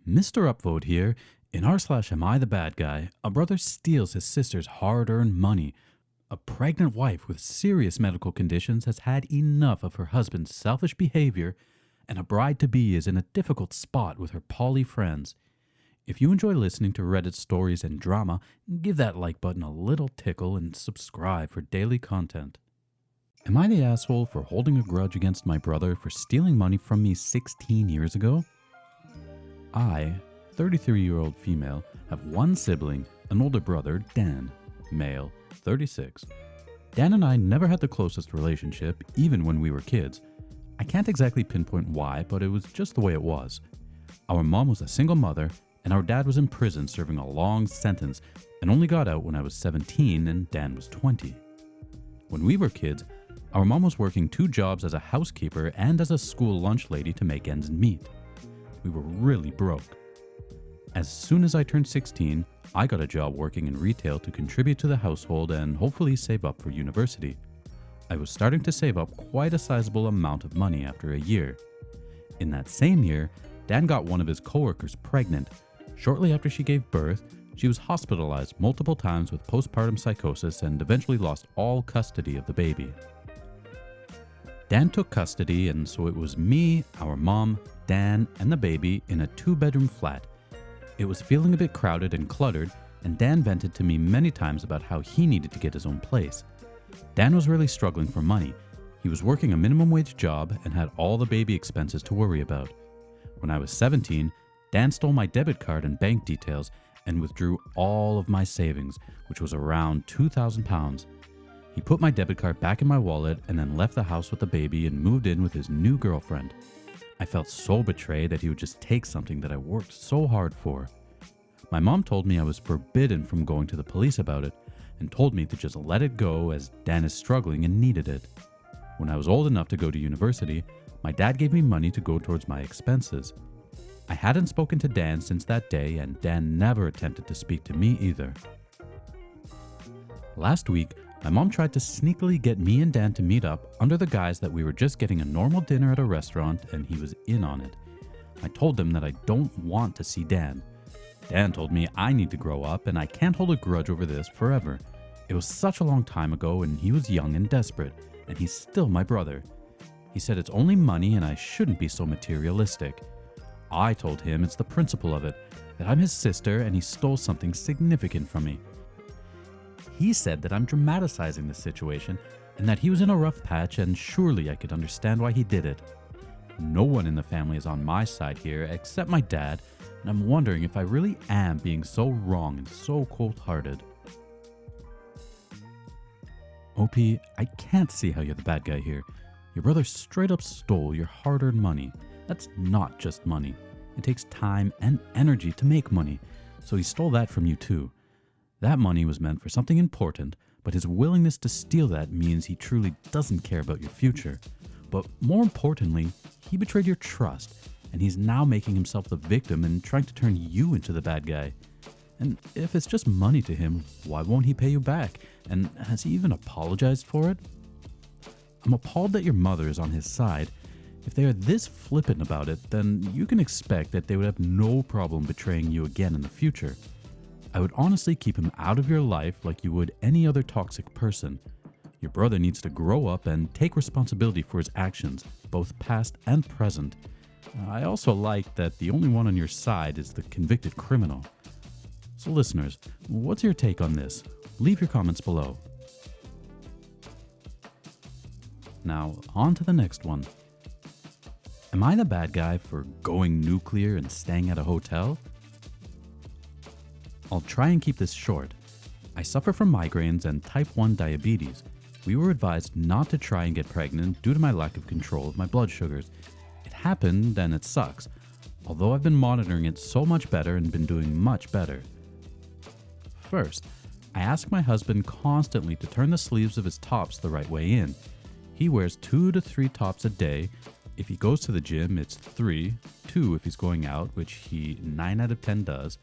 Mr. Upvote here. In r/Am I the Bad Guy, a brother steals his sister's hard-earned money. A pregnant wife with serious medical conditions has had enough of her husband's selfish behavior, and a bride-to-be is in a difficult spot with her poly friends. If you enjoy listening to Reddit stories and drama, give that like button a little tickle and subscribe for daily content. Am I the asshole for holding a grudge against my brother for stealing money from me 16 years ago? I, 33-year-old female, have one sibling, an older brother, Dan, male, 36. Dan and I never had the closest relationship, even when we were kids. I can't exactly pinpoint why, but it was just the way it was. Our mom was a single mother, and our dad was in prison serving a long sentence and only got out when I was 17 and Dan was 20. When we were kids, our mom was working 2 jobs as a housekeeper and as a school lunch lady to make ends meet. We were really broke. As soon as I turned 16, I got a job working in retail to contribute to the household and hopefully save up for university. I was starting to save up quite a sizable amount of money after a year. In that same year, Dan got one of his coworkers pregnant. Shortly after she gave birth, she was hospitalized multiple times with postpartum psychosis and eventually lost all custody of the baby. Dan took custody, and so it was me, our mom, Dan, and the baby in a 2-bedroom flat. It was feeling a bit crowded and cluttered, and Dan vented to me many times about how he needed to get his own place. Dan was really struggling for money. He was working a minimum wage job and had all the baby expenses to worry about. When I was 17, Dan stole my debit card and bank details and withdrew all of my savings, which was around £2,000. He put my debit card back in my wallet and then left the house with the baby and moved in with his new girlfriend. I felt so betrayed that he would just take something that I worked so hard for. My mom told me I was forbidden from going to the police about it and told me to just let it go as Dan is struggling and needed it. When I was old enough to go to university, my dad gave me money to go towards my expenses. I hadn't spoken to Dan since that day, and Dan never attempted to speak to me either. Last week, my mom tried to sneakily get me and Dan to meet up under the guise that we were just getting a normal dinner at a restaurant and he was in on it. I told them that I don't want to see Dan. Dan told me I need to grow up and I can't hold a grudge over this forever. It was such a long time ago and he was young and desperate, and he's still my brother. He said it's only money and I shouldn't be so materialistic. I told him it's the principle of it, that I'm his sister and he stole something significant from me. He said that I'm dramatizing the situation and that he was in a rough patch and surely I could understand why he did it. No one in the family is on my side here except my dad, and I'm wondering if I really am being so wrong and so cold-hearted. OP, I can't see how you're the bad guy here. Your brother straight up stole your hard-earned money. That's not just money. It takes time and energy to make money, so he stole that from you too. That money was meant for something important, but his willingness to steal that means he truly doesn't care about your future. But more importantly, he betrayed your trust, and he's now making himself the victim and trying to turn you into the bad guy. And if it's just money to him, why won't he pay you back? And has he even apologized for it? I'm appalled that your mother is on his side. If they are this flippant about it, then you can expect that they would have no problem betraying you again in the future. I would honestly keep him out of your life like you would any other toxic person. Your brother needs to grow up and take responsibility for his actions, both past and present. I also like that the only one on your side is the convicted criminal. So listeners, what's your take on this? Leave your comments below. Now, on to the next one. Am I the bad guy for going nuclear and staying at a hotel? I'll try and keep this short. I suffer from migraines and type 1 diabetes. We were advised not to try and get pregnant due to my lack of control of my blood sugars. It happened and it sucks, although I've been monitoring it so much better and been doing much better. First, I ask my husband constantly to turn the sleeves of his tops the right way in. He wears 2 to 3 tops a day. If he goes to the gym, it's 3, 2 if he's going out, which he 9 out of 10 does,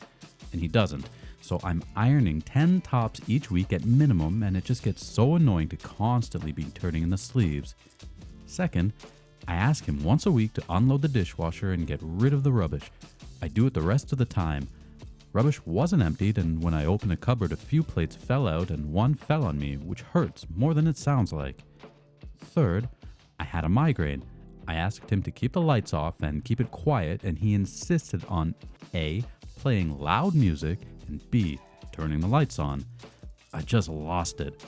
and he doesn't. So I'm ironing 10 tops each week at minimum, and it just gets so annoying to constantly be turning in the sleeves. Second, I ask him once a week to unload the dishwasher and get rid of the rubbish. I do it the rest of the time. Rubbish wasn't emptied, and when I opened a cupboard, a few plates fell out and one fell on me, which hurts more than it sounds like. Third, I had a migraine. I asked him to keep the lights off and keep it quiet, and he insisted on A, playing loud music, and B, turning the lights on. I just lost it.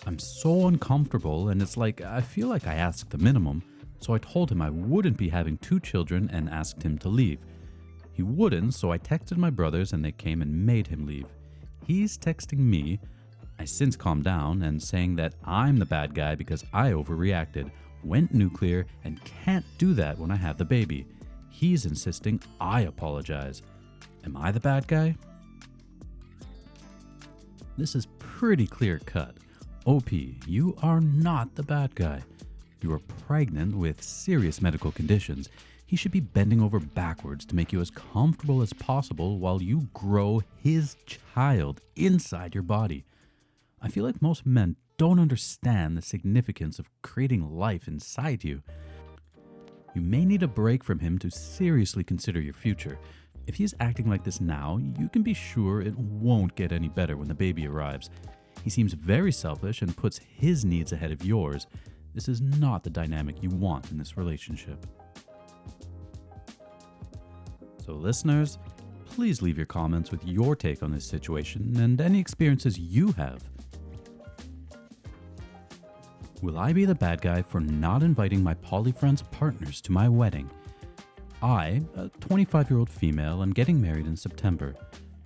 I'm so uncomfortable, and it's like I feel like I asked the minimum, so I told him I wouldn't be having 2 children and asked him to leave. He wouldn't, so I texted my brothers and they came and made him leave. He's texting me. I since calmed down and saying that I'm the bad guy because I overreacted, went nuclear, and can't do that when I have the baby. He's insisting I apologize. Am I the bad guy? This is pretty clear cut. OP, you are not the bad guy. You are pregnant with serious medical conditions. He should be bending over backwards to make you as comfortable as possible while you grow his child inside your body. I feel like most men don't understand the significance of creating life inside you. You may need a break from him to seriously consider your future. If he's acting like this now, you can be sure it won't get any better when the baby arrives. He seems very selfish and puts his needs ahead of yours. This is not the dynamic you want in this relationship. So listeners, please leave your comments with your take on this situation and any experiences you have. Will I be the bad guy for not inviting my poly friends' partners to my wedding? I, a 25-year-old female, am getting married in September.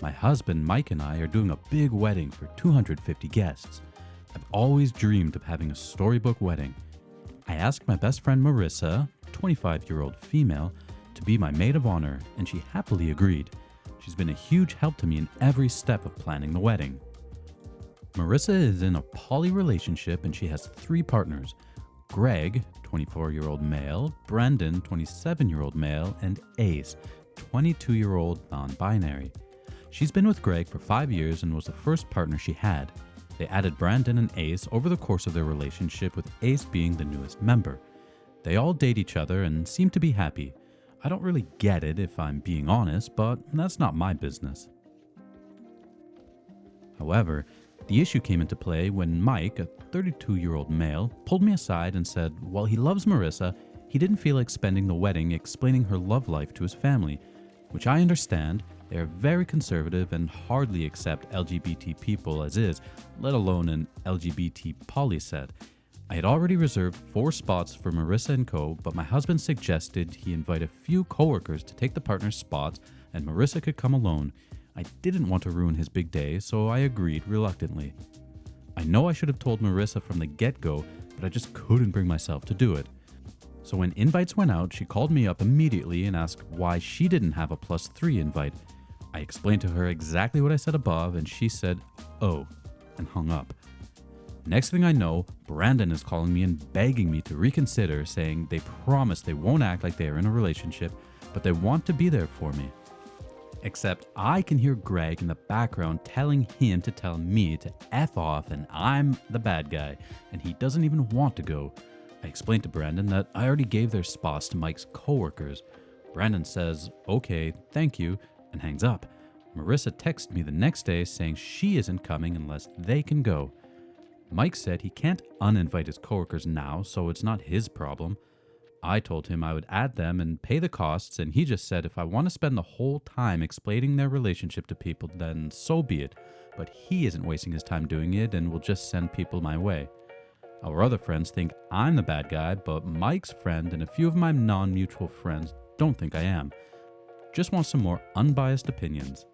My husband Mike and I are doing a big wedding for 250 guests. I've always dreamed of having a storybook wedding. I asked my best friend Marissa, 25-year-old female, to be my maid of honor, and she happily agreed. She's been a huge help to me in every step of planning the wedding. Marissa is in a poly relationship and she has 3 partners: Greg, 24-year-old male, Brendan, 27-year-old male, and Ace, 22-year-old non-binary. She's been with Greg for 5 years and was the first partner she had. They added Brandon and Ace over the course of their relationship, with Ace being the newest member. They all date each other and seem to be happy. I don't really get it if I'm being honest, but that's not my business. However, the issue came into play when Mike, a 32-year-old male, pulled me aside and said while he loves Marissa, he didn't feel like spending the wedding explaining her love life to his family, which I understand. They are very conservative and hardly accept LGBT people as is, let alone an LGBT poly set. I had already reserved 4 spots for Marissa and co, but my husband suggested he invite a few coworkers to take the partner's spots and Marissa could come alone. I didn't want to ruin his big day, so I agreed reluctantly. I know I should have told Marissa from the get-go, but I just couldn't bring myself to do it. So when invites went out, she called me up immediately and asked why she didn't have a +3 invite. I explained to her exactly what I said above, and she said, "Oh," and hung up. Next thing I know, Brandon is calling me and begging me to reconsider, saying they promise they won't act like they are in a relationship, but they want to be there for me. Except I can hear Greg in the background telling him to tell me to F off and I'm the bad guy, and he doesn't even want to go. I explained to Brandon that I already gave their spots to Mike's coworkers. Brandon says, "Okay, thank you," and hangs up. Marissa texted me the next day saying she isn't coming unless they can go. Mike said he can't uninvite his coworkers now, so it's not his problem. I told him I would add them and pay the costs, and he just said if I want to spend the whole time explaining their relationship to people, then so be it, but he isn't wasting his time doing it and will just send people my way. Our other friends think I'm the bad guy, but Mike's friend and a few of my non-mutual friends don't think I am. Just want some more unbiased opinions.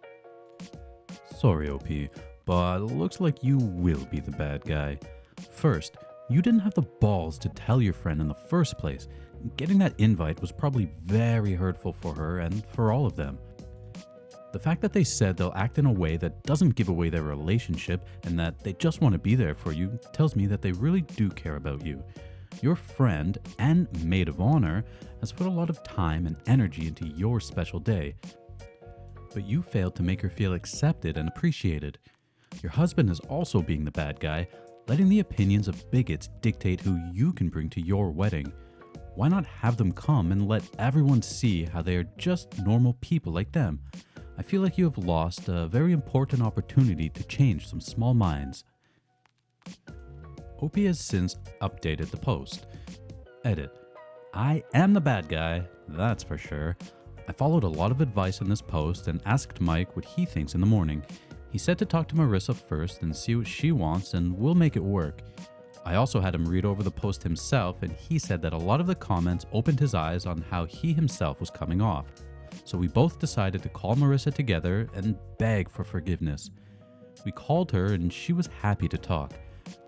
Sorry, OP, but it looks like you will be the bad guy. First, you didn't have the balls to tell your friend in the first place. Getting that invite was probably very hurtful for her and for all of them. The fact that they said they'll act in a way that doesn't give away their relationship and that they just want to be there for you tells me that they really do care about you. Your friend and maid of honor has put a lot of time and energy into your special day, but you failed to make her feel accepted and appreciated. Your husband is also being the bad guy, letting the opinions of bigots dictate who you can bring to your wedding. Why not have them come and let everyone see how they are just normal people like them? I feel like you have lost a very important opportunity to change some small minds. OP has since updated the post. Edit. I am the bad guy, that's for sure. I followed a lot of advice in this post and asked Mike what he thinks in the morning. He said to talk to Marissa first and see what she wants, and we'll make it work. I also had him read over the post himself, and he said that a lot of the comments opened his eyes on how he himself was coming off. So we both decided to call Marissa together and beg for forgiveness. We called her and she was happy to talk.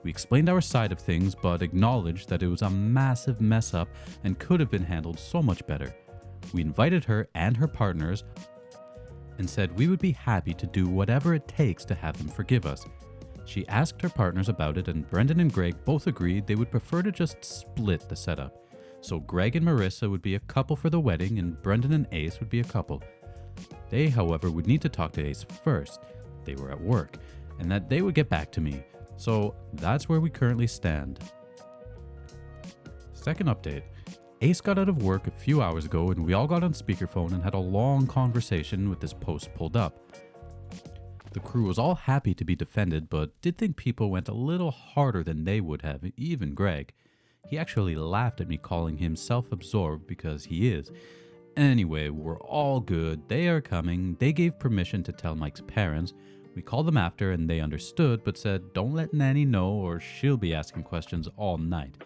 We explained our side of things, but acknowledged that it was a massive mess up and could have been handled so much better. We invited her and her partners and said we would be happy to do whatever it takes to have them forgive us. She asked her partners about it, and Brendan and Greg both agreed they would prefer to just split the setup. So Greg and Marissa would be a couple for the wedding, and Brendan and Ace would be a couple. They, however, would need to talk to Ace first. They were at work, and that they would get back to me. So that's where we currently stand. Second update. Ace got out of work a few hours ago, and we all got on speakerphone and had a long conversation with this post pulled up. The crew was all happy to be defended, but did think people went a little harder than they would have, even Greg. He actually laughed at me calling him self-absorbed, because he is. Anyway, we're all good. They are coming. They gave permission to tell Mike's parents. We called them after and they understood, but said don't let Nanny know or she'll be asking questions all night.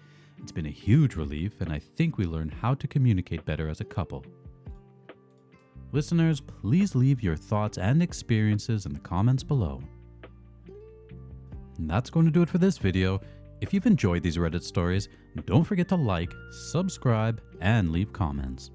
It's been a huge relief, and I think we learned how to communicate better as a couple. Listeners, please leave your thoughts and experiences in the comments below. And that's going to do it for this video. If you've enjoyed these Reddit stories, don't forget to like, subscribe, and leave comments.